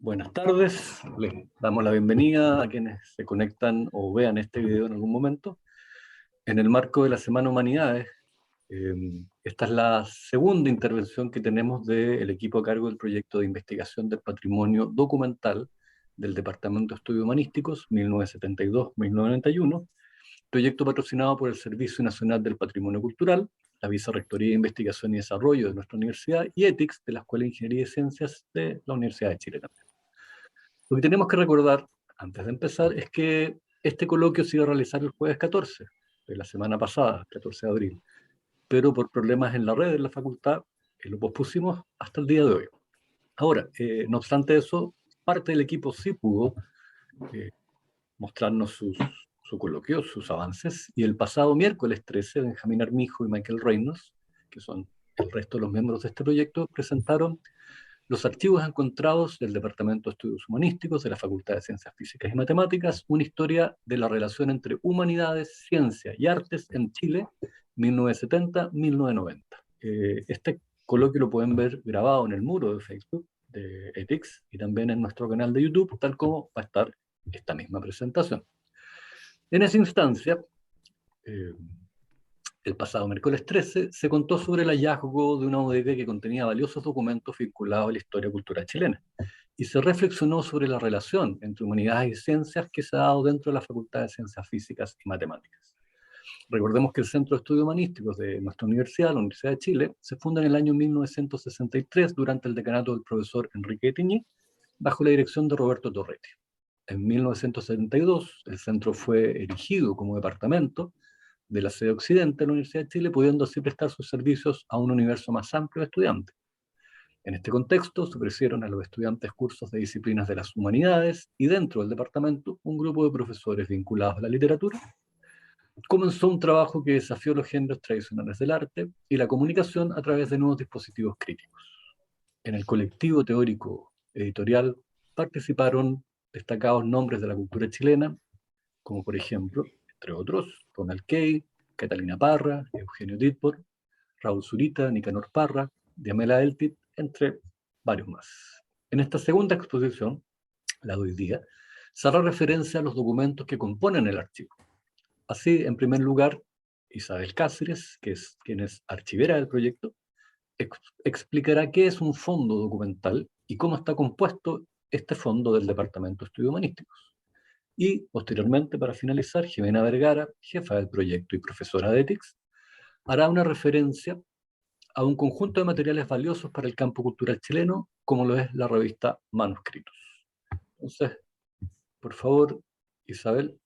Buenas tardes, les damos la bienvenida a quienes se conectan o vean este video en algún momento. En el marco de la Semana Humanidades, esta es la segunda intervención que tenemos del equipo a cargo del proyecto de investigación del patrimonio documental del Departamento de Estudios Humanísticos 1972-1991, proyecto patrocinado por el Servicio Nacional del Patrimonio Cultural, la Vicerrectoría de Investigación y Desarrollo de nuestra universidad y ETICS de la Escuela de Ingeniería y Ciencias de la Universidad de Chile también. Lo que tenemos que recordar, antes de empezar, es que este coloquio se iba a realizar el jueves 14, de la semana pasada, 14 de abril, pero por problemas en la red de la facultad lo pospusimos hasta el día de hoy. Ahora, no obstante eso, parte del equipo sí pudo mostrarnos su coloquio, sus avances, y el pasado miércoles 13, Benjamín Armijo y Michael Reynolds, que son el resto de los miembros de este proyecto, presentaron los archivos encontrados del Departamento de Estudios Humanísticos de la Facultad de Ciencias Físicas y Matemáticas, una historia de la relación entre humanidades, ciencia y artes en Chile, 1970-1990. Este coloquio lo pueden ver grabado en el muro de Facebook de ETICS y también en nuestro canal de YouTube, tal como va a estar esta misma presentación. En esa instancia, el pasado miércoles 13, se contó sobre el hallazgo de una bodega que contenía valiosos documentos vinculados a la historia cultural chilena, y se reflexionó sobre la relación entre humanidades y ciencias que se ha dado dentro de la Facultad de Ciencias Físicas y Matemáticas. Recordemos que el Centro de Estudios Humanísticos de nuestra universidad, la Universidad de Chile, se funda en el año 1963 durante el decanato del profesor Enrique Etiñí, bajo la dirección de Roberto Torretti. En 1972, el centro fue erigido como departamento de la sede occidente de la Universidad de Chile, pudiendo así prestar sus servicios a un universo más amplio de estudiantes. En este contexto, se ofrecieron a los estudiantes cursos de disciplinas de las humanidades y dentro del departamento un grupo de profesores vinculados a la literatura. Comenzó un trabajo que desafió los géneros tradicionales del arte y la comunicación a través de nuevos dispositivos críticos. En el colectivo teórico editorial participaron destacados nombres de la cultura chilena, como por ejemplo, entre otros, Ronald Kay, Catalina Parra, Eugenio Ditbor, Raúl Zurita, Nicanor Parra, Diamela Eltit, entre varios más. En esta segunda exposición, la de hoy día, se hará referencia a los documentos que componen el archivo. Así, en primer lugar, Isabel Cáceres, quien es archivera del proyecto, explicará qué es un fondo documental y cómo está compuesto este fondo del Departamento de Estudios Humanísticos. Y, posteriormente, para finalizar, Jimena Vergara, jefa del proyecto y profesora de ETICS, hará una referencia a un conjunto de materiales valiosos para el campo cultural chileno, como lo es la revista Manuscritos. Entonces, por favor, Isabel.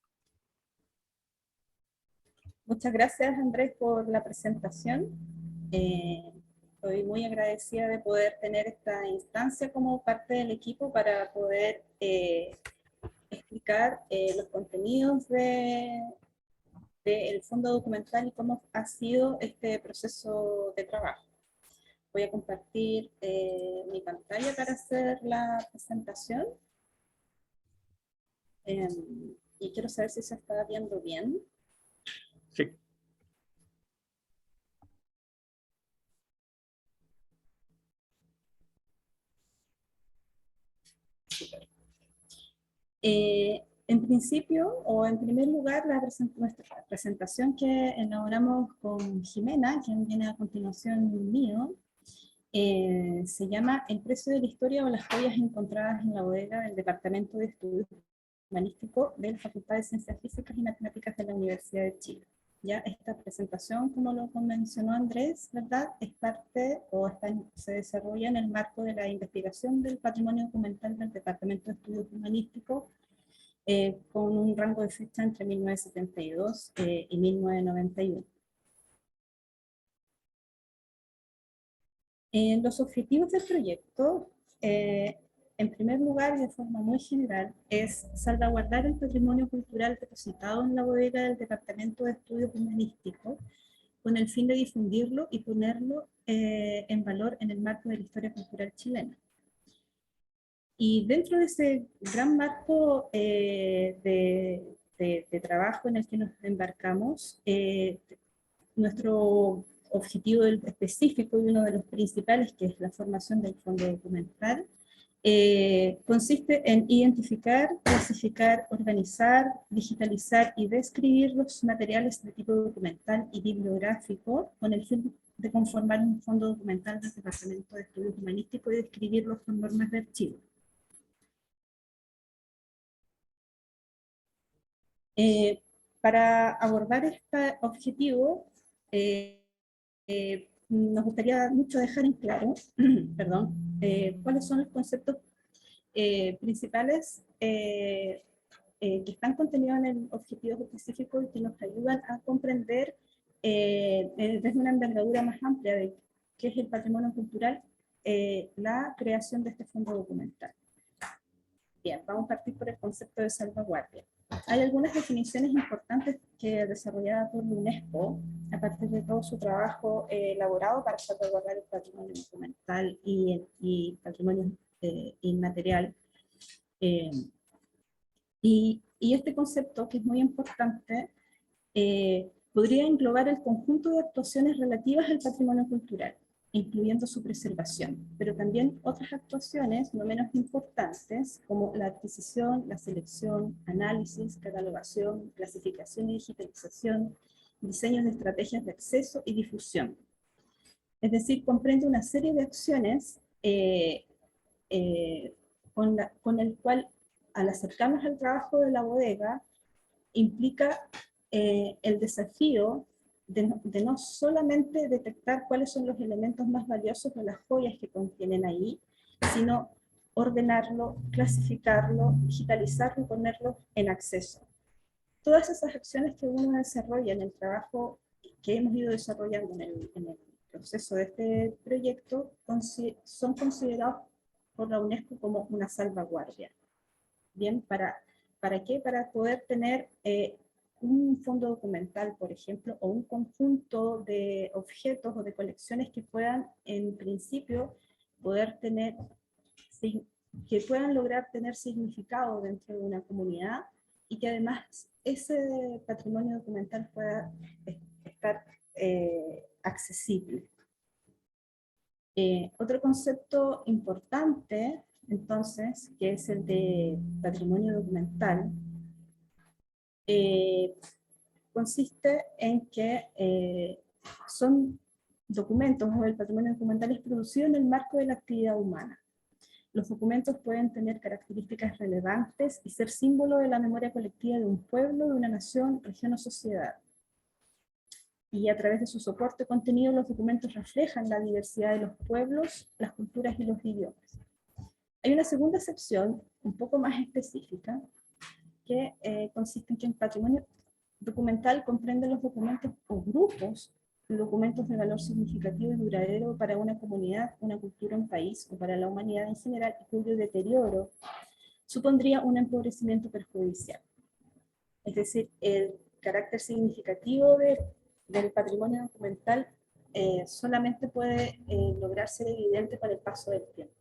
Muchas gracias, Andrés, por la presentación. Estoy muy agradecida de poder tener esta instancia como parte del equipo para poder explicar los contenidos del fondo documental y cómo ha sido este proceso de trabajo. Voy a compartir mi pantalla para hacer la presentación. Y quiero saber si se está viendo bien. Sí. En principio, o en primer lugar, nuestra presentación que elaboramos con Jimena, quien viene a continuación mío, se llama El precio de la historia o las joyas encontradas en la bodega del Departamento de Estudios Humanísticos de la Facultad de Ciencias Físicas y Matemáticas de la Universidad de Chile. Ya esta presentación, como lo mencionó Andrés, ¿verdad? Es parte o se desarrolla en el marco de la investigación del patrimonio documental del Departamento de Estudios Humanísticos, con un rango de fecha entre 1972 y 1991. Los objetivos del proyecto, en primer lugar y de forma muy general, es salvaguardar el patrimonio cultural depositado en la bodega del Departamento de Estudios Humanísticos, con el fin de difundirlo y ponerlo en valor en el marco de la historia cultural chilena. Y dentro de ese gran marco de trabajo en el que nos embarcamos, nuestro objetivo específico y uno de los principales, que es la formación del fondo documental, Consiste en identificar, clasificar, organizar, digitalizar y describir los materiales de tipo documental y bibliográfico con el fin de conformar un fondo documental del Departamento de Estudios Humanísticos y describirlos con normas de archivo. Para abordar este objetivo, nos gustaría mucho dejar en claro perdón, cuáles son los conceptos principales que están contenidos en el objetivo específico y que nos ayudan a comprender desde una envergadura más amplia de qué es el patrimonio cultural, la creación de este fondo documental. Bien, vamos a partir por el concepto de salvaguardia. Hay algunas definiciones importantes que desarrollada por la UNESCO a partir de todo su trabajo elaborado para salvaguardar el patrimonio documental y patrimonio inmaterial. Y este concepto, que es muy importante, podría englobar el conjunto de actuaciones relativas al patrimonio cultural, incluyendo su preservación, pero también otras actuaciones no menos importantes, como la adquisición, la selección, análisis, catalogación, clasificación y digitalización, diseños de estrategias de acceso y difusión. Es decir, comprende una serie de acciones con el cual, al acercarnos al trabajo de la bodega, implica el desafío de no solamente detectar cuáles son los elementos más valiosos de las joyas que contienen ahí, sino ordenarlo, clasificarlo, digitalizarlo y ponerlo en acceso. Todas esas acciones que uno desarrolla en el trabajo que hemos ido desarrollando en el proceso de este proyecto son considerados por la UNESCO como una salvaguardia. Bien, ¿para qué? Para poder tener un fondo documental, por ejemplo, o un conjunto de objetos o de colecciones que puedan, en principio, poder tener, que puedan lograr tener significado dentro de una comunidad y que además ese patrimonio documental pueda estar accesible. Otro concepto importante, entonces, que es el de patrimonio documental, consiste en que son documentos, o el patrimonio documental es producido en el marco de la actividad humana. Los documentos pueden tener características relevantes y ser símbolo de la memoria colectiva de un pueblo, de una nación, región o sociedad. Y a través de su soporte contenido, los documentos reflejan la diversidad de los pueblos, las culturas y los idiomas. Hay una segunda sección, un poco más específica, que consiste en que el patrimonio documental comprende los documentos o grupos de documentos de valor significativo y duradero para una comunidad, una cultura, un país o para la humanidad en general, y cuyo deterioro supondría un empobrecimiento perjudicial. Es decir, el carácter significativo del patrimonio documental solamente puede lograr ser evidente con el paso del tiempo.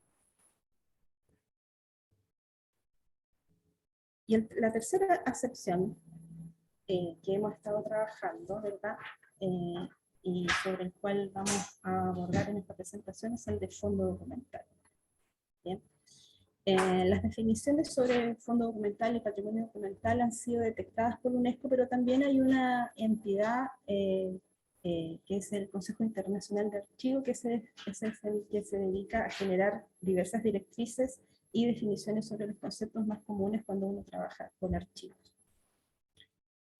Y la tercera acepción que hemos estado trabajando, ¿verdad? Y sobre el cual vamos a abordar en esta presentación es el de fondo documental. ¿Bien? Las definiciones sobre fondo documental y patrimonio documental han sido detectadas por UNESCO, pero también hay una entidad que es el Consejo Internacional de Archivo, que es el que se dedica a generar diversas directrices y definiciones sobre los conceptos más comunes cuando uno trabaja con archivos.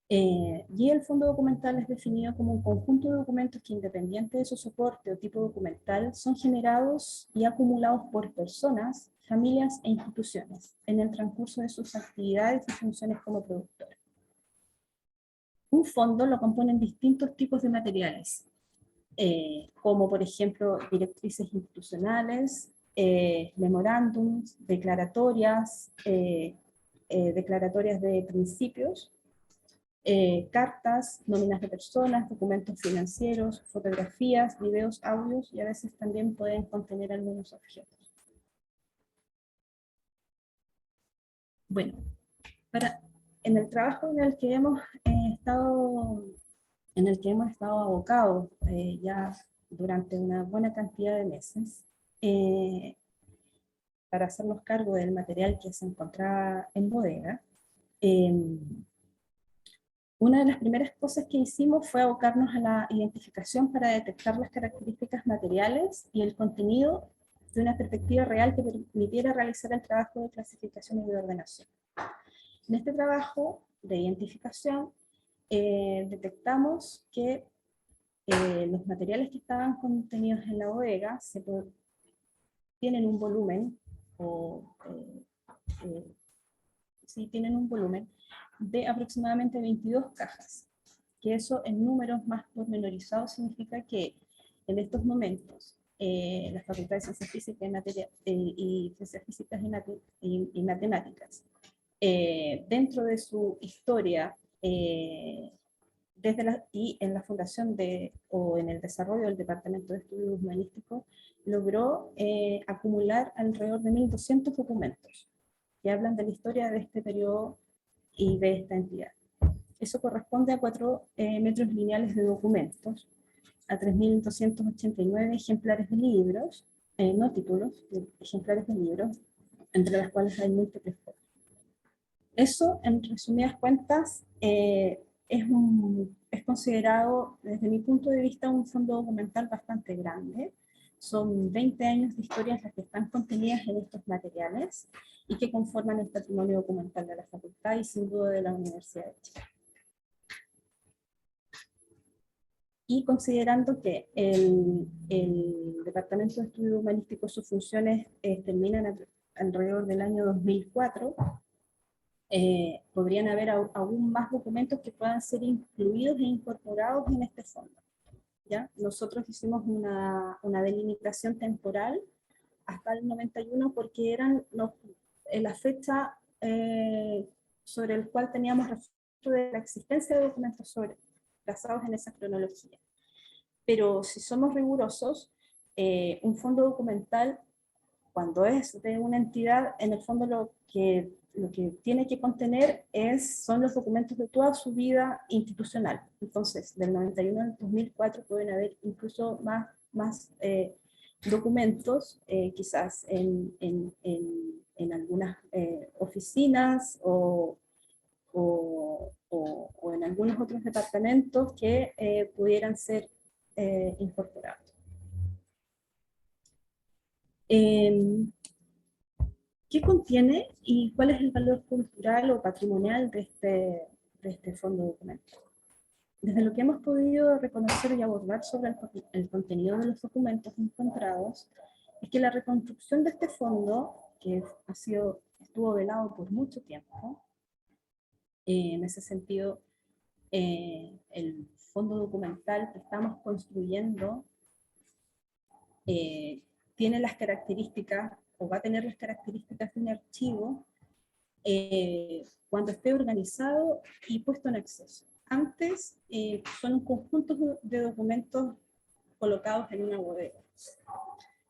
Y el fondo documental es definido como un conjunto de documentos que, independiente de su soporte o tipo documental, son generados y acumulados por personas, familias e instituciones en el transcurso de sus actividades y funciones como productora. Un fondo lo componen distintos tipos de materiales, como por ejemplo directrices institucionales, memorándums, declaratorias, declaratorias de principios, cartas, nóminas de personas, documentos financieros, fotografías, videos, audios, y a veces también pueden contener algunos objetos. Bueno, en el trabajo en el que hemos estado abocados ya durante una buena cantidad de meses, para hacernos cargo del material que se encontraba en bodega, una de las primeras cosas que hicimos fue abocarnos a la identificación para detectar las características materiales y el contenido de una perspectiva real que permitiera realizar el trabajo de clasificación y de ordenación. En este trabajo de identificación detectamos que los materiales que estaban contenidos en la bodega tienen un volumen, sí, tienen un volumen de aproximadamente 22 cajas, que eso en números más pormenorizados significa que en estos momentos la Facultad de Ciencias Físicas y Ciencias Físicas y Matemáticas, dentro de su historia, y en la fundación o en el desarrollo del Departamento de Estudios Humanísticos, logró acumular alrededor de 1.200 documentos que hablan de la historia de este periodo y de esta entidad. Eso corresponde a 4 metros lineales de documentos, a 3.289 ejemplares de libros, no títulos, ejemplares de libros, entre las cuales hay múltiples fotos. Eso, en resumidas cuentas, es considerado, desde mi punto de vista, un fondo documental bastante grande. Son 20 años de historias las que están contenidas en estos materiales y que conforman el patrimonio documental de la facultad y sin duda de la Universidad de Chile. Y considerando que el Departamento de Estudios Humanísticos, sus funciones terminan alrededor del año 2004, podrían haber aún más documentos que puedan ser incluidos e incorporados en este fondo. ¿Ya? Nosotros hicimos una delimitación temporal hasta el 91 porque eran la fecha sobre el cual teníamos registro de la existencia de documentos basados en esa cronología. Pero si somos rigurosos, un fondo documental, cuando es de una entidad, en el fondo lo que tiene que contener son los documentos de toda su vida institucional. Entonces, del 91 al 2004 pueden haber incluso más documentos, quizás en algunas oficinas o en algunos otros departamentos que pudieran ser incorporados. ¿Qué contiene y cuál es el valor cultural o patrimonial de este fondo documental? Desde lo que hemos podido reconocer y abordar sobre el contenido de los documentos encontrados, es que la reconstrucción de este fondo, que estuvo velado por mucho tiempo, en ese sentido, el fondo documental que estamos construyendo tiene las características, o va a tener las características de un archivo cuando esté organizado y puesto en acceso. Antes son un conjunto de documentos colocados en una bodega.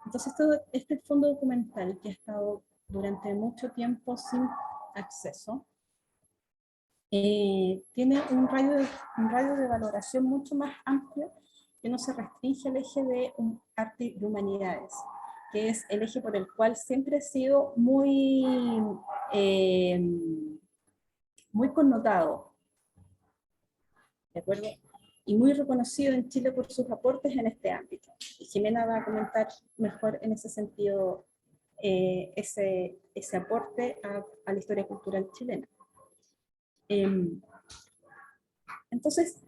Entonces este fondo documental que ha estado durante mucho tiempo sin acceso, tiene un radio de valoración mucho más amplio que no se restringe al eje de arte y humanidades, que es el eje por el cual siempre ha sido muy connotado, ¿de acuerdo? Y muy reconocido en Chile por sus aportes en este ámbito. Y Jimena va a comentar mejor en ese sentido ese aporte a la historia cultural chilena. Entonces,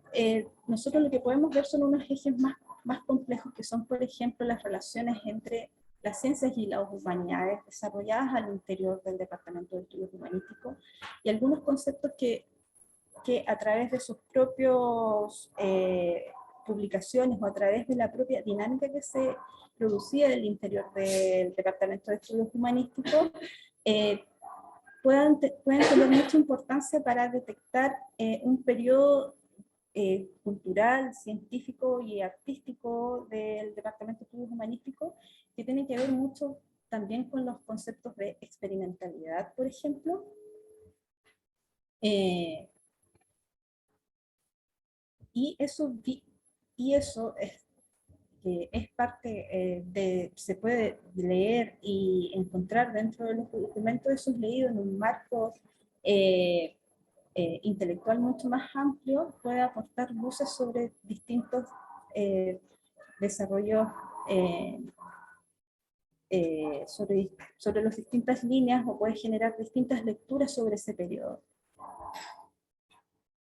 nosotros lo que podemos ver son unos ejes más complejos, que son, por ejemplo, las relaciones entre las ciencias y las humanidades desarrolladas al interior del Departamento de Estudios Humanísticos, y algunos conceptos que a través de sus propios publicaciones o a través de la propia dinámica que se producía del interior del Departamento de Estudios Humanísticos, pueden tener mucha importancia para detectar un periodo cultural, científico y artístico del Departamento de Estudios Humanísticos, que tiene que ver mucho también con los conceptos de experimentalidad, por ejemplo. Y eso que es parte se puede leer y encontrar dentro de los documentos, eso es leído en un marco intelectual mucho más amplio, puede aportar luces sobre distintos desarrollos, sobre las distintas líneas, o puede generar distintas lecturas sobre ese periodo.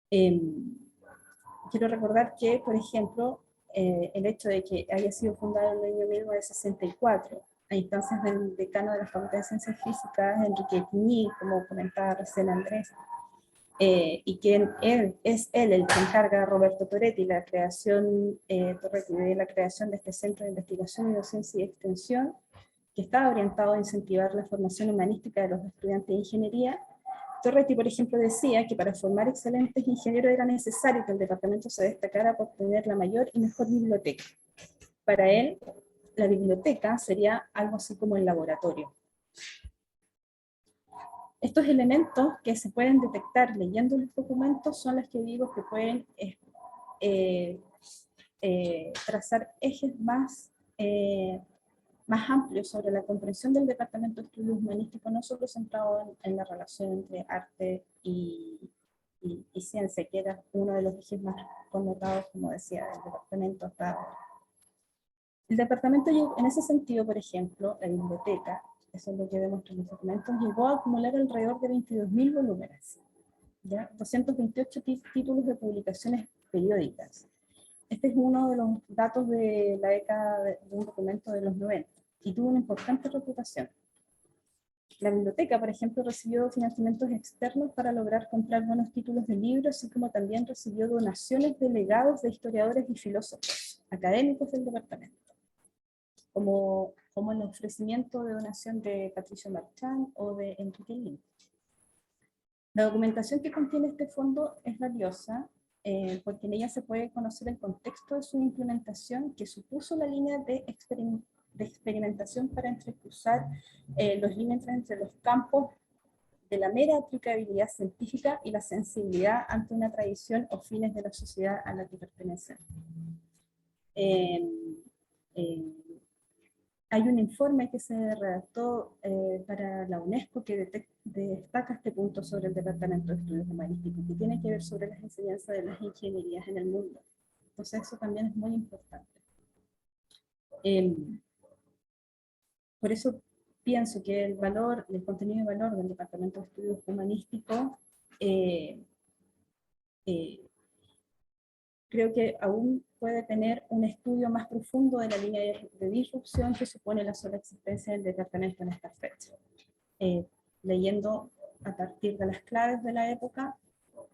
Quiero recordar que, por ejemplo, el hecho de que haya sido fundado en el año 1964, a instancias del decano de la Facultad de Ciencias Físicas, Enrique Quiñí, como comentaba recién Andrés, y que es él el que encarga a Roberto Toretti la creación, de la creación de este Centro de Investigación y Docencia y Extensión, que estaba orientado a incentivar la formación humanística de los estudiantes de ingeniería. Toretti, por ejemplo, decía que para formar excelentes ingenieros era necesario que el departamento se destacara por tener la mayor y mejor biblioteca. Para él, la biblioteca sería algo así como el laboratorio. Estos elementos que se pueden detectar leyendo los documentos son los que digo que pueden trazar ejes más amplios sobre la comprensión del Departamento de Estudios Humanísticos, no solo centrado en la relación entre arte y ciencia, que era uno de los ejes más connotados, como decía, del departamento hasta ahora. El departamento, en ese sentido, por ejemplo, la biblioteca, eso es lo que demuestran los documentos, llegó a acumular alrededor de 22.000 volúmenes, ¿ya? 228 títulos de publicaciones periódicas. Este es uno de los datos de la década de un documento de los 90, y tuvo una importante reputación. La biblioteca, por ejemplo, recibió financiamientos externos para lograr comprar buenos títulos de libros, así como también recibió donaciones de legados de historiadores y filósofos, académicos del departamento, como el ofrecimiento de donación de Patricio Marchand o de Enrique Lin. La documentación que contiene este fondo es valiosa, porque en ella se puede conocer el contexto de su implementación, que supuso la línea de experimentación para entrecruzar los límites entre los campos de la mera aplicabilidad científica y la sensibilidad ante una tradición o fines de la sociedad a la que pertenecen. Hay un informe que se redactó para la UNESCO que destaca este punto sobre el Departamento de Estudios Humanísticos, que tiene que ver sobre las enseñanzas de las ingenierías en el mundo. Entonces eso también es muy importante. Por eso pienso que el contenido de valor del Departamento de Estudios Humanísticos creo que aún puede tener un estudio más profundo de la línea de disrupción que supone la sola existencia del departamento en esta fecha. Leyendo a partir de las claves de la época,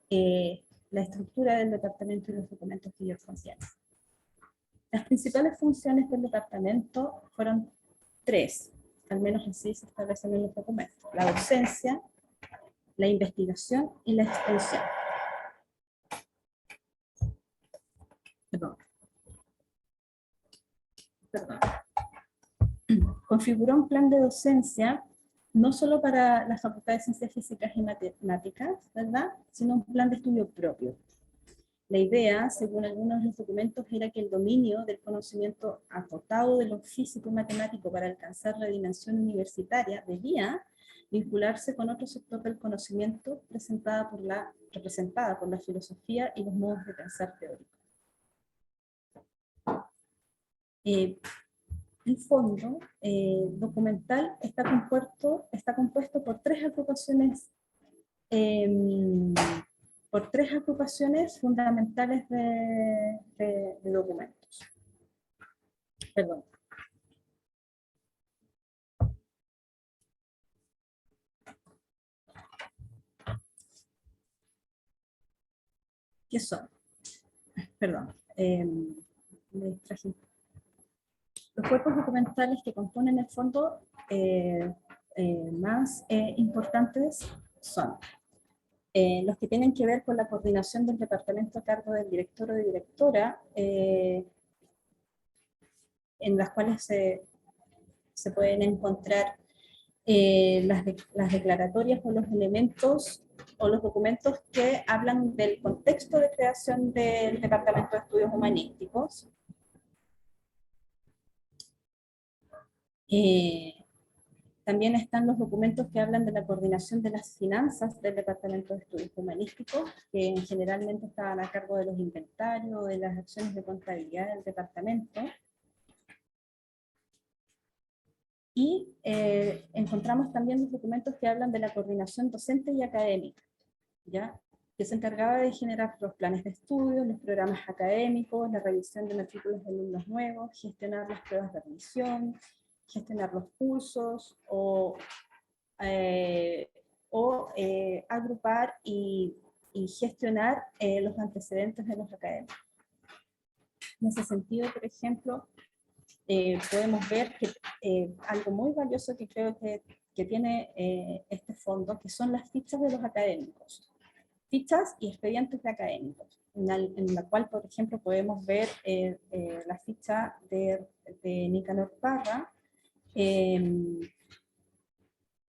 la estructura del departamento y los documentos que ellos contienen. Las principales funciones del departamento fueron 3, al menos así se establecen en los documentos: la docencia, la investigación y la extensión. Perdón. Configuró un plan de docencia no solo para la Facultad de Ciencias Físicas y Matemáticas, ¿verdad?, sino un plan de estudio propio. La idea, según algunos de los documentos, era que el dominio del conocimiento acotado de lo físico y matemático para alcanzar la dimensión universitaria debía vincularse con otro sector del conocimiento representada por la filosofía y los modos de pensar teóricos. El fondo documental está compuesto por tres agrupaciones fundamentales de documentos. Perdón. ¿Qué son? Perdón. Me distraje. Los cuerpos documentales que componen el fondo más importantes son los que tienen que ver con la coordinación del departamento a cargo del director o de directora, en las cuales se pueden encontrar las declaratorias o los elementos o los documentos que hablan del contexto de creación del Departamento de Estudios Humanísticos. Eh, También están los documentos que hablan de la coordinación de las finanzas del Departamento de Estudios Humanísticos, que generalmente estaban a cargo de los inventarios, de las acciones de contabilidad del departamento. Y encontramos también los documentos que hablan de la coordinación docente y académica, ¿ya? Que se encargaba de generar los planes de estudio, los programas académicos, la revisión de matrículas de alumnos nuevos, gestionar las pruebas de admisión, gestionar los cursos agrupar y gestionar los antecedentes de los académicos. En ese sentido, por ejemplo, podemos ver que algo muy valioso que creo que tiene este fondo, que son las fichas de los académicos. Fichas y expedientes de académicos, en la cual, por ejemplo, podemos ver la ficha de Nicanor Parra,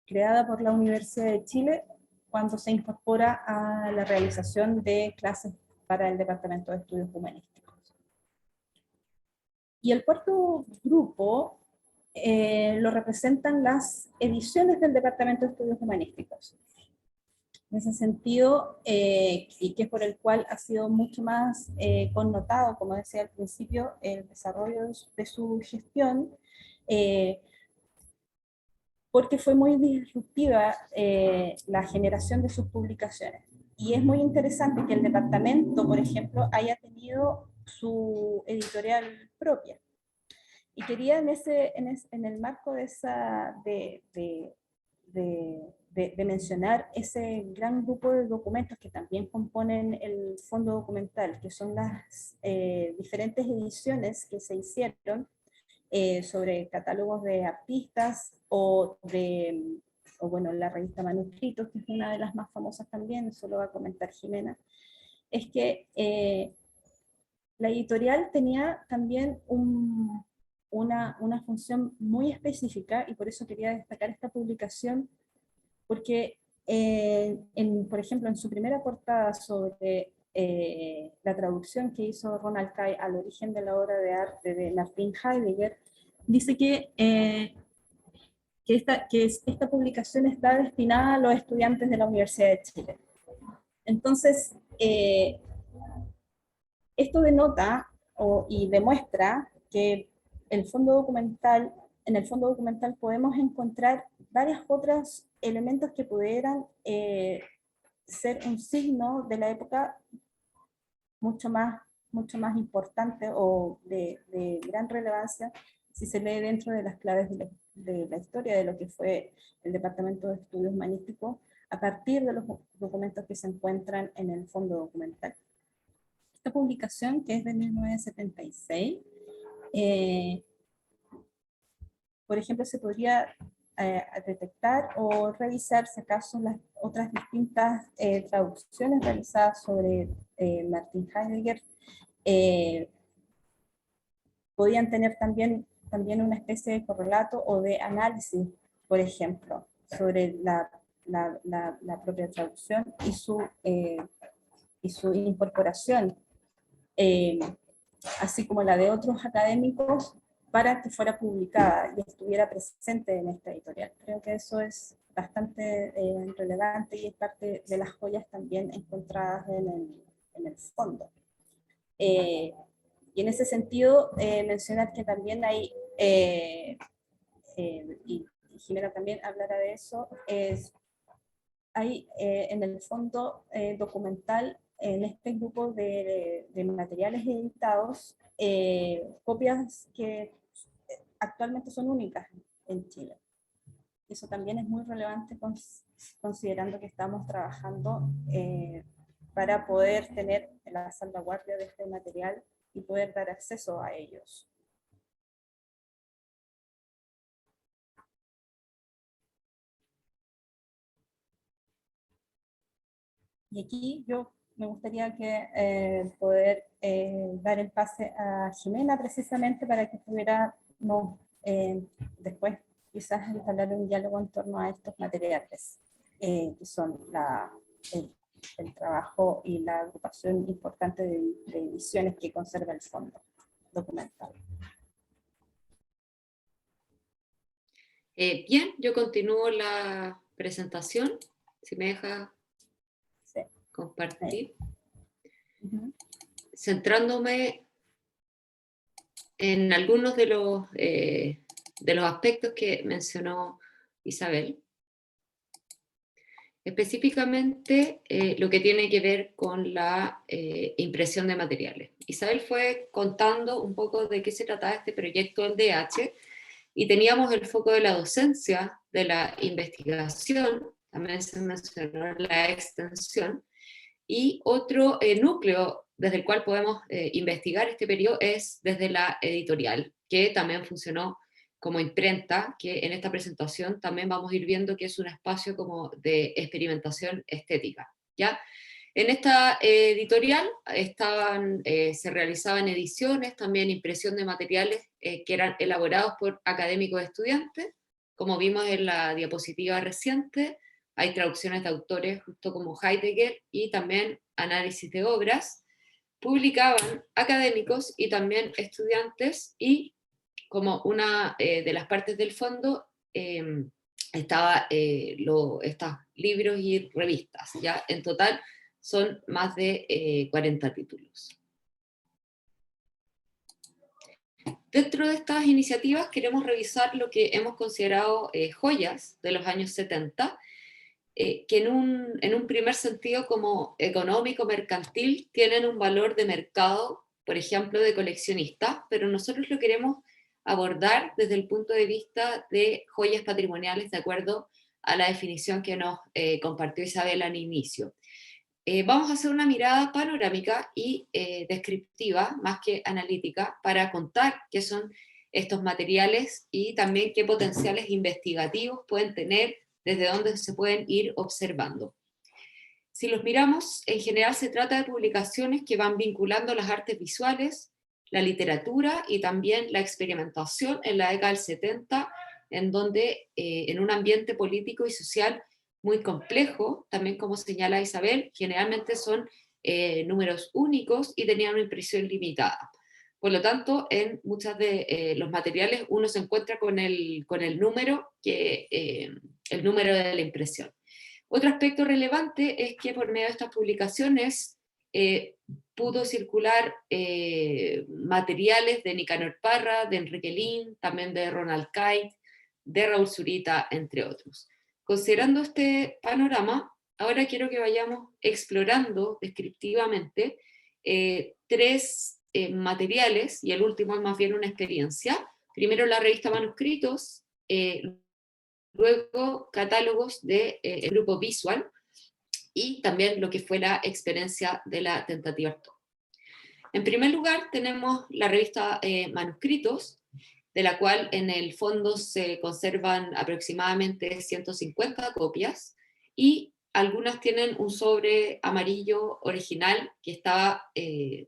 creada por la Universidad de Chile cuando se incorpora a la realización de clases para el Departamento de Estudios Humanísticos. Y el cuarto grupo lo representan las ediciones del Departamento de Estudios Humanísticos. En ese sentido, y que es por el cual ha sido mucho más connotado, como decía al principio, el desarrollo de su gestión, porque fue muy disruptiva la generación de sus publicaciones. Y es muy interesante que el departamento, por ejemplo, haya tenido su editorial propia. Y quería en el marco de, de mencionar ese gran grupo de documentos que también componen el fondo documental, que son las diferentes ediciones que se hicieron sobre catálogos de artistas o bueno, la revista Manuscritos, que es una de las más famosas también, eso lo va a comentar Jimena, es que la editorial tenía también una función muy específica, y por eso quería destacar esta publicación, porque, por ejemplo, en su primera portada sobre la traducción que hizo Ronald Kay al origen de la obra de arte de Martin Heidegger, dice que esta publicación está destinada a los estudiantes de la Universidad de Chile. Entonces, esto denota y demuestra que el fondo documental, en el fondo documental podemos encontrar varios otros elementos que pudieran ser un signo de la época mucho más importante o de gran relevancia si se lee dentro de las claves de la historia de lo que fue el Departamento de Estudios Humanísticos a partir de los documentos que se encuentran en el fondo documental. Esta publicación, que es de 1976, por ejemplo, se podría detectar o revisar si acaso las otras distintas traducciones realizadas sobre Martin Heidegger podían tener también una especie de correlato o de análisis, por ejemplo, sobre la propia traducción y su incorporación, así como la de otros académicos, para que fuera publicada y estuviera presente en esta editorial. Creo que eso es bastante relevante y es parte de las joyas también encontradas en el fondo. Y en ese sentido, mencionar que también hay, y Jimena también hablará de eso, hay en el fondo documental, en este grupo de materiales editados, copias que actualmente son únicas en Chile. Eso también es muy relevante considerando que estamos trabajando para poder tener la salvaguardia de este material y poder dar acceso a ellos. Y aquí yo me gustaría poder dar el pase a Jimena precisamente para que pudiéramos después quizás entablar un diálogo en torno a estos materiales, que son el trabajo y la agrupación importante de ediciones que conserva el fondo documental. Bien, yo continúo la presentación, si me deja Sí. compartir, Ujú. centrándome en algunos de los aspectos que mencionó Isabel. Específicamente lo que tiene que ver con la impresión de materiales. Isabel fue contando un poco de qué se trataba este proyecto del DH, y teníamos el foco de la docencia, de la investigación, también se mencionó la extensión, y otro núcleo desde el cual podemos investigar este periodo es desde la editorial, que también funcionó como imprenta, que en esta presentación también vamos a ir viendo que es un espacio como de experimentación estética, ¿ya? En esta editorial se realizaban ediciones, también impresión de materiales que eran elaborados por académicos estudiantes, como vimos en la diapositiva reciente. Hay traducciones de autores justo como Heidegger y también análisis de obras. Publicaban académicos y también estudiantes, y como una de las partes del fondo estaba estos libros y revistas. ¿Ya? En total son más de 40 títulos. Dentro de estas iniciativas queremos revisar lo que hemos considerado joyas de los años 70, que en un primer sentido como económico, mercantil, tienen un valor de mercado, por ejemplo, de coleccionista, pero nosotros lo queremos abordar desde el punto de vista de joyas patrimoniales, de acuerdo a la definición que nos compartió Isabel al inicio. Vamos a hacer una mirada panorámica y descriptiva, más que analítica, para contar qué son estos materiales y también qué potenciales investigativos pueden tener, desde dónde se pueden ir observando. Si los miramos, en general se trata de publicaciones que van vinculando las artes visuales, la literatura y también la experimentación en la década del 70, en donde en un ambiente político y social muy complejo, también como señala Isabel, generalmente son números únicos y tenían una impresión limitada. Por lo tanto, en muchos de los materiales uno se encuentra con el número, el número de la impresión. Otro aspecto relevante es que por medio de estas publicaciones pudo circular materiales de Nicanor Parra, de Enrique Lin, también de Ronald Kite, de Raúl Zurita, entre otros. Considerando este panorama, ahora quiero que vayamos explorando descriptivamente tres materiales, y el último es más bien una experiencia. Primero la revista Manuscritos, luego catálogos del grupo Visual, y también lo que fue la experiencia de la tentativa Artaud. En primer lugar tenemos la revista Manuscritos, de la cual en el fondo se conservan aproximadamente 150 copias, y algunas tienen un sobre amarillo original que estaba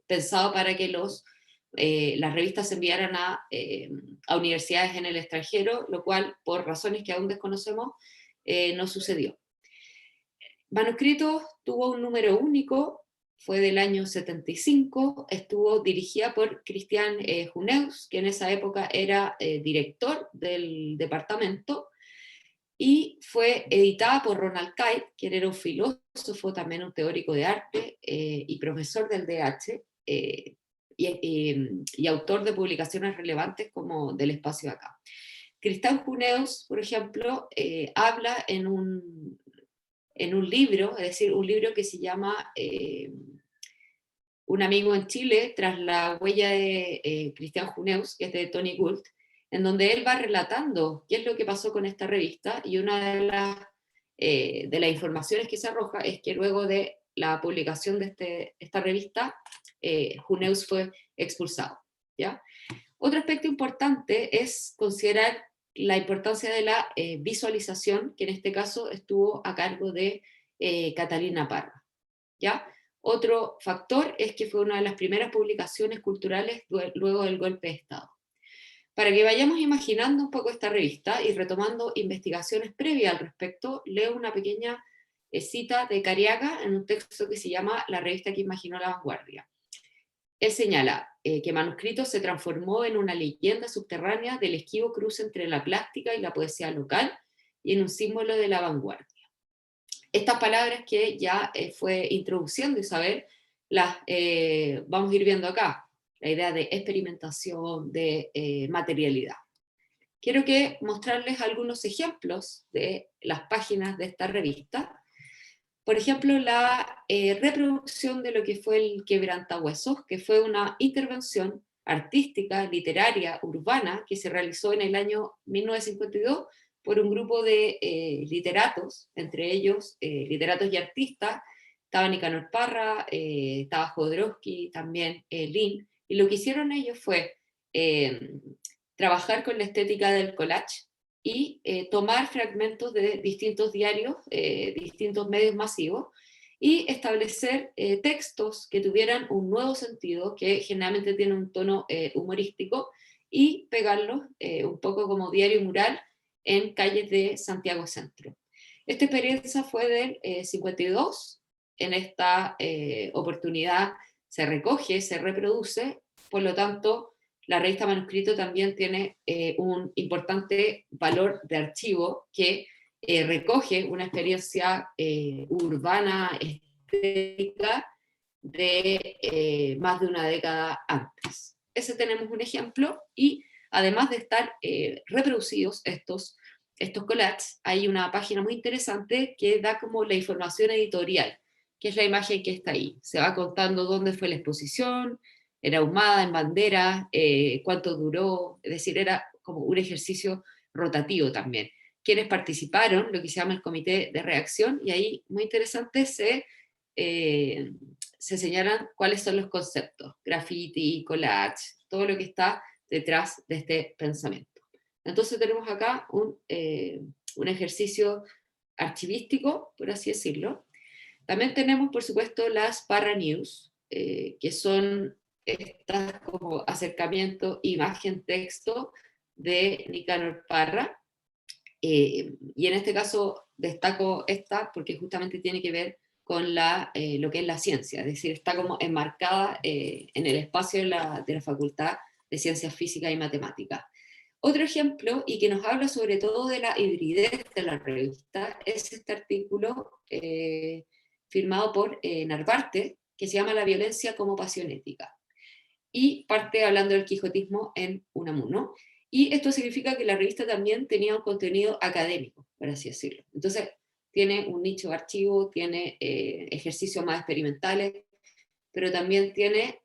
pensado para que las revistas se enviaran a universidades en el extranjero, lo cual, por razones que aún desconocemos, no sucedió. Manuscritos tuvo un número único, fue del año 75, estuvo dirigida por Christian Huneus, que en esa época era director del departamento, y fue editada por Ronald Kite, quien era un filósofo, también un teórico de arte y profesor del DH, y autor de publicaciones relevantes como del espacio de acá. Christian Huneus, por ejemplo, habla en un libro, es decir, un libro que se llama Un amigo en Chile, tras la huella de Christian Huneus, que es de Tony Gould, en donde él va relatando qué es lo que pasó con esta revista, y una de las informaciones que se arroja es que luego de la publicación de esta revista, Huneus fue expulsado, ¿ya? Otro aspecto importante es considerar la importancia de la visualización, que en este caso estuvo a cargo de Catalina Parra, ¿ya? Otro factor es que fue una de las primeras publicaciones culturales luego del golpe de Estado. Para que vayamos imaginando un poco esta revista y retomando investigaciones previas al respecto, leo una pequeña cita de Cariaga en un texto que se llama La revista que imaginó la vanguardia. él señala que Manuscrito se transformó en una leyenda subterránea del esquivo cruce entre la plástica y la poesía local y en un símbolo de la vanguardia. Estas palabras que ya fue introduciendo Isabel, las vamos a ir viendo acá, la idea de experimentación, de materialidad. Quiero mostrarles algunos ejemplos de las páginas de esta revista. Por ejemplo, la reproducción de lo que fue el Quebrantahuesos, que fue una intervención artística, literaria, urbana, que se realizó en el año 1952 por un grupo de literatos, entre ellos literatos y artistas. Estaba Nicanor Parra, estaba Jodorowsky, también Lin, y lo que hicieron ellos fue trabajar con la estética del collage y tomar fragmentos de distintos diarios, distintos medios masivos, y establecer textos que tuvieran un nuevo sentido, que generalmente tienen un tono humorístico, y pegarlos un poco como diario mural en calles de Santiago Centro. Esta experiencia fue del 52, en esta oportunidad se recoge, se reproduce, por lo tanto, la revista Manuscrito también tiene un importante valor de archivo que recoge una experiencia urbana, estética, de más de una década antes. Ese tenemos un ejemplo, y además de estar reproducidos estos collages, hay una página muy interesante que da como la información editorial, que es la imagen que está ahí. Se va contando dónde fue la exposición, era ahumada, en bandera, cuánto duró, es decir, era como un ejercicio rotativo también. Quienes participaron, lo que se llama el comité de reacción, y ahí, muy interesante, se señalan cuáles son los conceptos, graffiti, collage, todo lo que está detrás de este pensamiento. Entonces tenemos acá un ejercicio archivístico, por así decirlo. También tenemos, por supuesto, las Parra News, que son estas como acercamiento imagen-texto de Nicanor Parra, y en este caso destaco esta porque justamente tiene que ver con lo que es la ciencia, es decir, está como enmarcada en el espacio de la Facultad de Ciencias Físicas y Matemáticas. Otro ejemplo, y que nos habla sobre todo de la hibridez de la revista, es este artículo firmado por Narvarte, que se llama La violencia como pasión ética, y parte hablando del quijotismo en Unamuno, y esto significa que la revista también tenía un contenido académico, por así decirlo. Entonces, tiene un nicho de archivo, tiene ejercicios más experimentales, pero también tiene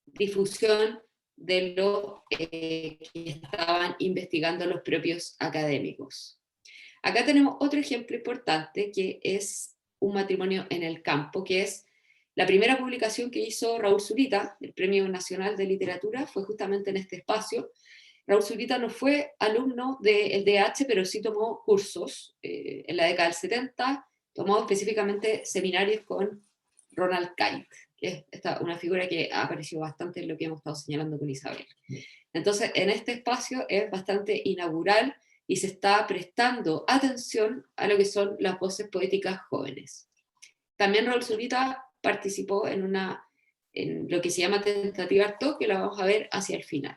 difusión de lo que estaban investigando los propios académicos. Acá tenemos otro ejemplo importante, que es un matrimonio en el campo, que es la primera publicación que hizo Raúl Zurita, el Premio Nacional de Literatura, fue justamente en este espacio. Raúl Zurita no fue alumno del DH, pero sí tomó cursos en la década del 70, tomó específicamente seminarios con Ronald Kite, que es una figura que ha aparecido bastante en lo que hemos estado señalando con Isabel. Entonces, en este espacio es bastante inaugural y se está prestando atención a lo que son las voces poéticas jóvenes. También Raúl Zurita participó en lo que se llama Tentativa Artaud, que la vamos a ver hacia el final.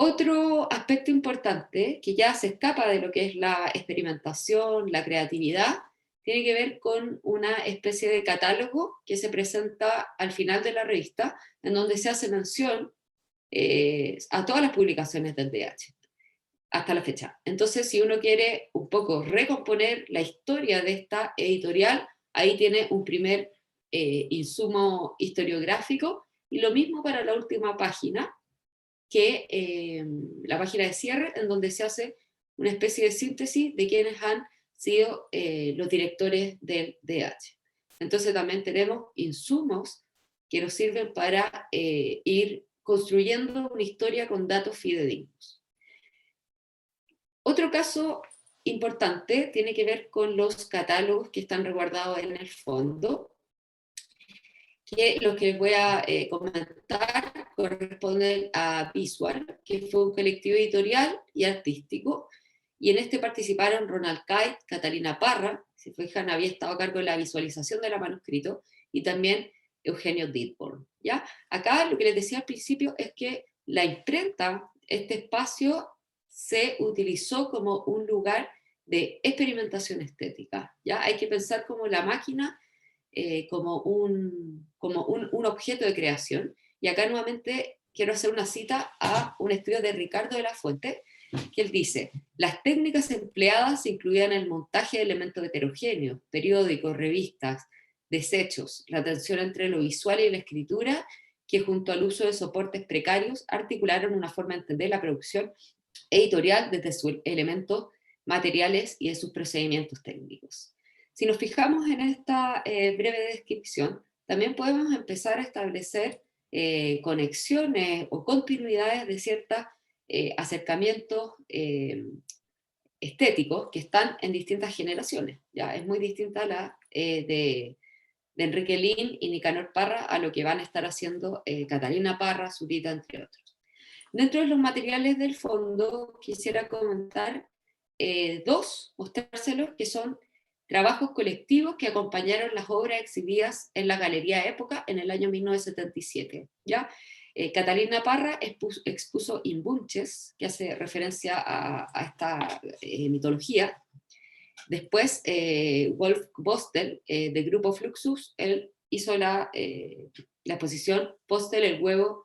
Otro aspecto importante, que ya se escapa de lo que es la experimentación, la creatividad, tiene que ver con una especie de catálogo que se presenta al final de la revista, en donde se hace mención a todas las publicaciones del DH, hasta la fecha. Entonces, si uno quiere un poco recomponer la historia de esta editorial, ahí tiene un primer insumo historiográfico, y lo mismo para la última página, que la página de cierre, en donde se hace una especie de síntesis de quienes han sido los directores del DH. Entonces también tenemos insumos que nos sirven para ir construyendo una historia con datos fidedignos. Otro caso importante tiene que ver con los catálogos que están resguardados en el fondo, que los que les voy a comentar corresponden a Visual, que fue un colectivo editorial y artístico, y en este participaron Ronald Kite, Catalina Parra, si fijan había estado a cargo de la visualización de la manuscrito, y también Eugenio Dittborn, ¿ya? Acá lo que les decía al principio es que la imprenta, este espacio, se utilizó como un lugar de experimentación estética, ¿ya? Hay que pensar como la máquina como un objeto de creación. Y acá nuevamente quiero hacer una cita a un estudio de Ricardo de la Fuente, que él dice: las técnicas empleadas incluían el montaje de elementos heterogéneos, periódicos, revistas, desechos, la tensión entre lo visual y la escritura, que junto al uso de soportes precarios articularon una forma de entender la producción editorial desde sus elementos materiales y de sus procedimientos técnicos. Si nos fijamos en esta breve descripción, también podemos empezar a establecer conexiones o continuidades de ciertos acercamientos estéticos que están en distintas generaciones. ¿Ya? Es muy distinta la de Enrique Lin y Nicanor Parra a lo que van a estar haciendo Catalina Parra, Zurita, entre otros. Dentro de los materiales del fondo quisiera comentar mostrárselos, que son trabajos colectivos que acompañaron las obras exhibidas en la Galería Época en el año 1977. ¿Ya? Catalina Parra expuso Imbunches, que hace referencia a esta mitología. Después, Wolf Bostel, del grupo Fluxus, él hizo la exposición Bostel, el huevo,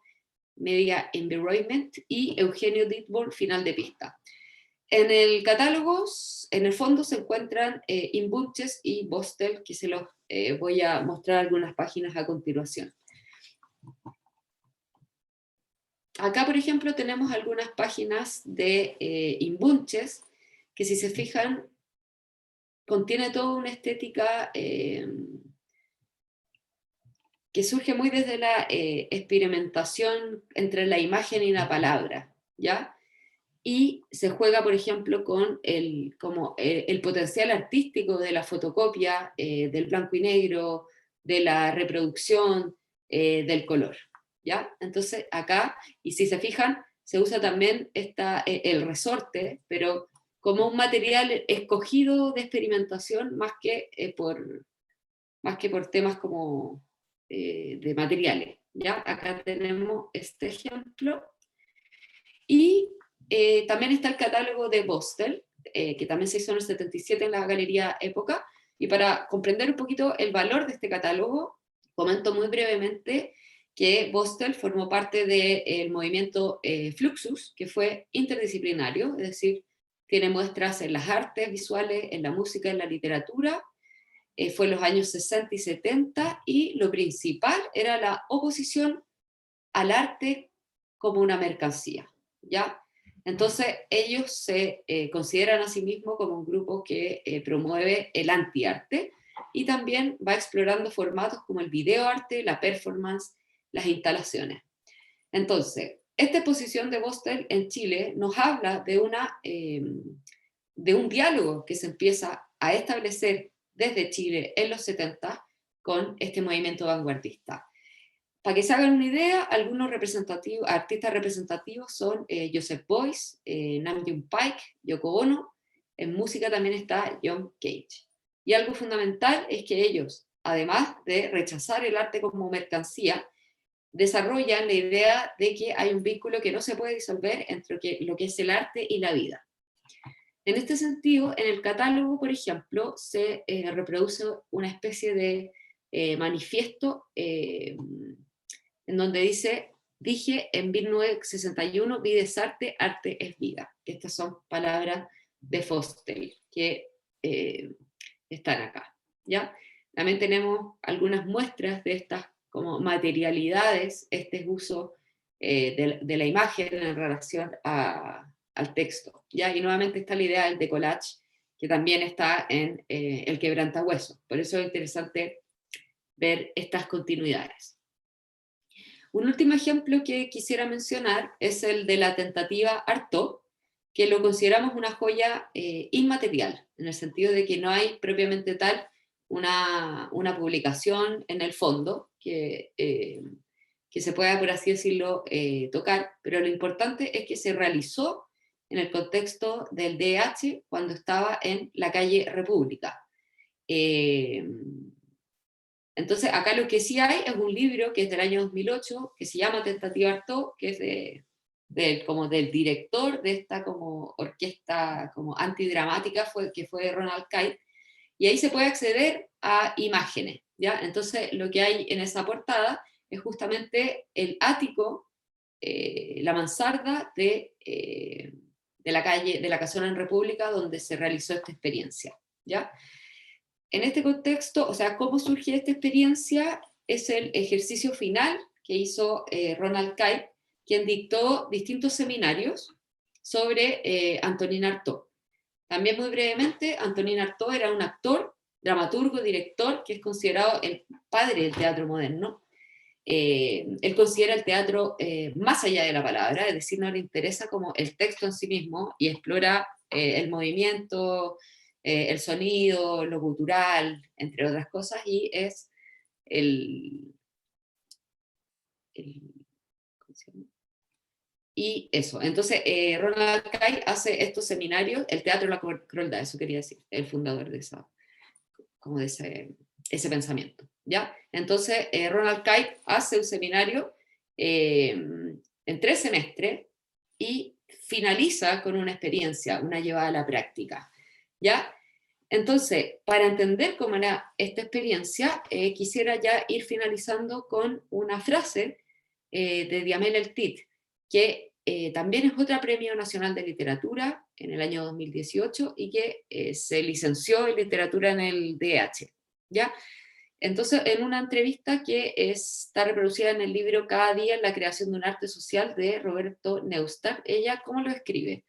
Media Environment, y Eugenio Dittborn, Final de pista. En el catálogo, en el fondo, se encuentran Imbunches y Bostel, que se los voy a mostrar algunas páginas a continuación. Acá, por ejemplo, tenemos algunas páginas de Imbunches, que si se fijan, contiene toda una estética que surge muy desde la experimentación entre la imagen y la palabra, ¿ya? Y se juega, por ejemplo, con el potencial artístico de la fotocopia, del blanco y negro, de la reproducción, del color, ¿ya? Entonces acá, y si se fijan, se usa también el resorte, pero como un material escogido de experimentación más que por temas como de materiales, ¿ya? Acá tenemos este ejemplo. Y también está el catálogo de Bostel, que también se hizo en el 77 en la Galería Época, y para comprender un poquito el valor de este catálogo, comento muy brevemente que Bostel formó parte del movimiento Fluxus, que fue interdisciplinario, es decir, tiene muestras en las artes visuales, en la música, en la literatura. Fue en los años 60 y 70, y lo principal era la oposición al arte como una mercancía, ¿ya? Entonces ellos se consideran a sí mismos como un grupo que promueve el antiarte, y también va explorando formatos como el videoarte, la performance, las instalaciones. Entonces, esta exposición de Bostel en Chile nos habla de un diálogo que se empieza a establecer desde Chile en los 70 con este movimiento vanguardista. Para que se hagan una idea, algunos artistas representativos son Joseph Beuys, Nam-June Paik, Yoko Ono. En música también está John Cage. Y algo fundamental es que ellos, además de rechazar el arte como mercancía, desarrollan la idea de que hay un vínculo que no se puede disolver entre lo que es el arte y la vida. En este sentido, en el catálogo, por ejemplo, se reproduce una especie de manifiesto en donde dije en 1961, vida es arte, arte es vida. Estas son palabras de Foster que están acá, ¿ya? También tenemos algunas muestras de estas como materialidades, este uso de la imagen en relación al texto, ¿ya? Y nuevamente está la idea del decollage, que también está en el quebrantahuesos. Por eso es interesante ver estas continuidades. Un último ejemplo que quisiera mencionar es el de la tentativa Artaud, que lo consideramos una joya inmaterial, en el sentido de que no hay propiamente tal una publicación en el fondo que se pueda, por así decirlo, tocar, pero lo importante es que se realizó en el contexto del DH cuando estaba en la calle República. Entonces, acá lo que sí hay es un libro que es del año 2008, que se llama Tentativa Artaud, que es como del director de esta como orquesta como antidramática, que fue Ronald Kite, y ahí se puede acceder a imágenes, ¿ya? Entonces, lo que hay en esa portada es justamente el ático, la mansarda de la calle, de la casona en República, donde se realizó esta experiencia, ¿ya? En este contexto, o sea, ¿cómo surge esta experiencia? Es el ejercicio final que hizo Ronald Kite, quien dictó distintos seminarios sobre Antonin Artaud. También muy brevemente, Antonin Artaud era un actor, dramaturgo, director, que es considerado el padre del teatro moderno. Él considera el teatro más allá de la palabra, es decir, no le interesa como el texto en sí mismo y explora el movimiento, el sonido, lo cultural, entre otras cosas, y es ¿cómo se llama? Y eso, entonces Ronald Kite hace estos seminarios, el teatro de la crueldad, eso quería decir, el fundador de como de ese pensamiento, ¿ya? Entonces Ronald Kite hace un seminario en 3 semestres y finaliza con una experiencia, una llevada a la práctica, ¿ya? Entonces, para entender cómo era esta experiencia, quisiera ya ir finalizando con una frase de Diamel El-Tit, que también es otra Premio Nacional de Literatura en el año 2018 y que se licenció en literatura en el DH, ¿ya? Entonces, en una entrevista que está reproducida en el libro Cada día en la creación de un arte social de Roberto Neustadt, ella, ¿cómo lo escribe?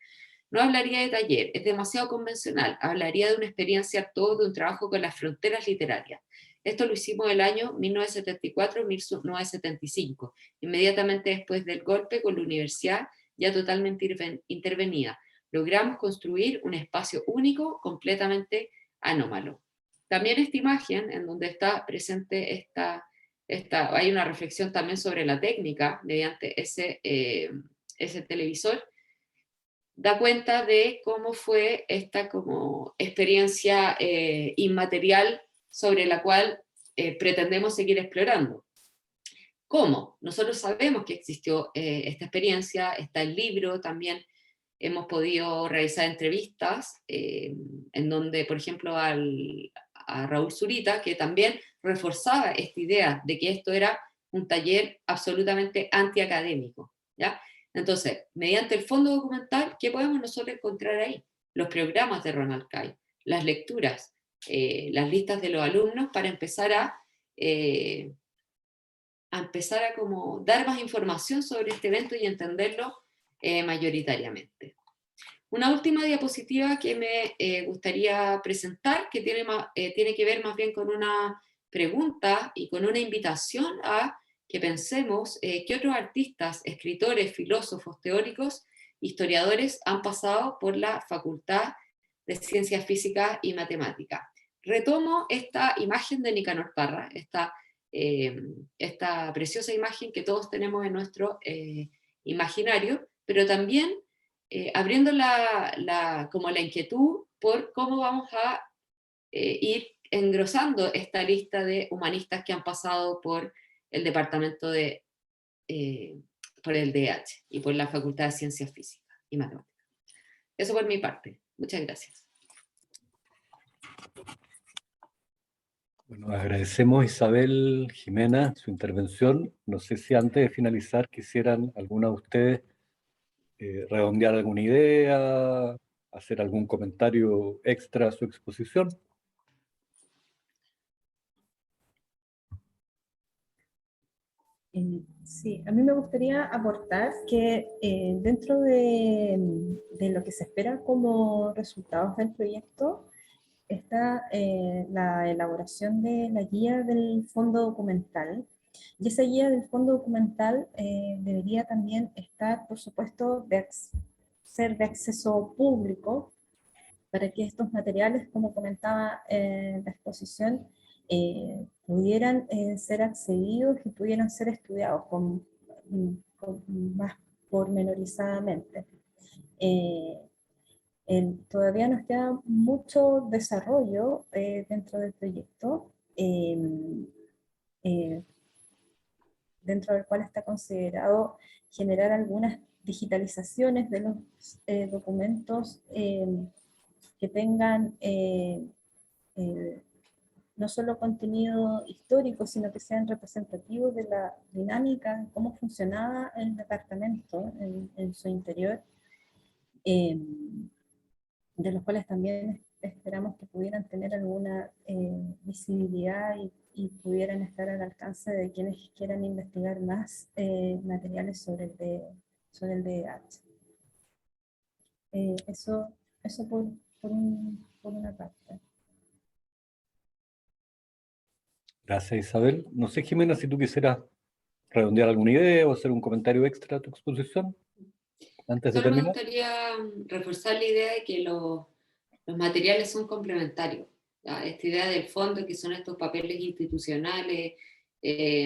No hablaría de taller, es demasiado convencional, hablaría de una experiencia todo, de un trabajo con las fronteras literarias. Esto lo hicimos el año 1974-1975, inmediatamente después del golpe con la universidad ya totalmente intervenida. Logramos construir un espacio único, completamente anómalo. También esta imagen, en donde está presente hay una reflexión también sobre la técnica mediante ese televisor, da cuenta de cómo fue esta como experiencia inmaterial sobre la cual pretendemos seguir explorando. ¿Cómo? Nosotros sabemos que existió esta experiencia, está el libro, también hemos podido realizar entrevistas en donde, por ejemplo, a Raúl Zurita, que también reforzaba esta idea de que esto era un taller absolutamente antiacadémico, ¿ya? Entonces, mediante el fondo documental, ¿qué podemos nosotros encontrar ahí? Los programas de Ronald Kite, las lecturas, las listas de los alumnos para empezar a como dar más información sobre este evento y entenderlo mayoritariamente. Una última diapositiva que me gustaría presentar, que tiene que ver más bien con una pregunta y con una invitación a que pensemos qué otros artistas, escritores, filósofos, teóricos, historiadores han pasado por la Facultad de Ciencias Físicas y Matemáticas. Retomo esta imagen de Nicanor Parra, esta preciosa imagen que todos tenemos en nuestro imaginario, pero también abriendo como la inquietud por cómo vamos a ir engrosando esta lista de humanistas que han pasado por el departamento por el DH y por la Facultad de Ciencias Físicas y Matemáticas. Eso por mi parte. Muchas gracias. Bueno, agradecemos Isabel, Jimena, su intervención. No sé si antes de finalizar quisieran alguna de ustedes redondear alguna idea, hacer algún comentario extra a su exposición. Sí, a mí me gustaría aportar que dentro de lo que se espera como resultados del proyecto está la elaboración de la guía del fondo documental. Y esa guía del fondo documental debería también estar, por supuesto, ser de acceso público para que estos materiales, como comentaba en la exposición, pudieran ser accedidos y pudieran ser estudiados con más pormenorizadamente. Todavía nos queda mucho desarrollo dentro del proyecto. dentro del cual está considerado generar algunas digitalizaciones de los documentos que tengan no solo contenido histórico, sino que sean representativos de la dinámica, cómo funcionaba el departamento en su interior, de los cuales también esperamos que pudieran tener alguna visibilidad y pudieran estar al alcance de quienes quieran investigar más materiales sobre el VIH. Eso por una parte. Gracias, Isabel. No sé, Jimena, si tú quisieras redondear alguna idea o hacer un comentario extra a tu exposición antes de Solo me terminar. gustaría reforzar la idea de que los materiales son complementarios. ¿Ya? Esta idea del fondo, que son estos papeles institucionales,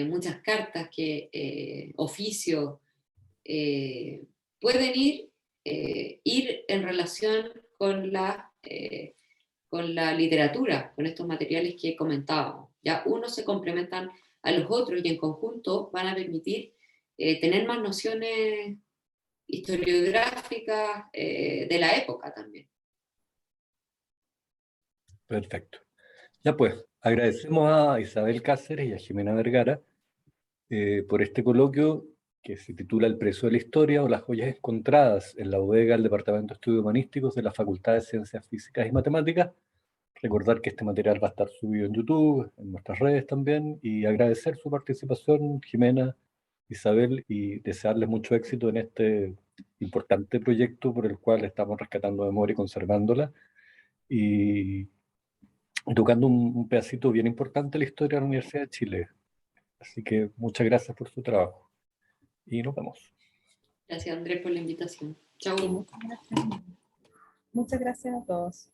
muchas cartas, oficios, pueden ir en relación con la literatura, con estos materiales que comentábamos. Ya unos se complementan a los otros y en conjunto van a permitir tener más nociones historiográficas de la época también. Perfecto. Ya pues, agradecemos a Isabel Cáceres y a Jimena Vergara por este coloquio que se titula El precio de la historia o las joyas encontradas en la bodega del Departamento de Estudios Humanísticos de la Facultad de Ciencias Físicas y Matemáticas. Recordar que este material va a estar subido en YouTube, en nuestras redes también, y agradecer su participación, Jimena, Isabel, y desearles mucho éxito en este importante proyecto por el cual estamos rescatando memoria y conservándola, y tocando un pedacito bien importante de la historia de la Universidad de Chile. Así que muchas gracias por su trabajo y nos vemos. Gracias, Andrés, por la invitación. Chao. Muchas gracias a todos.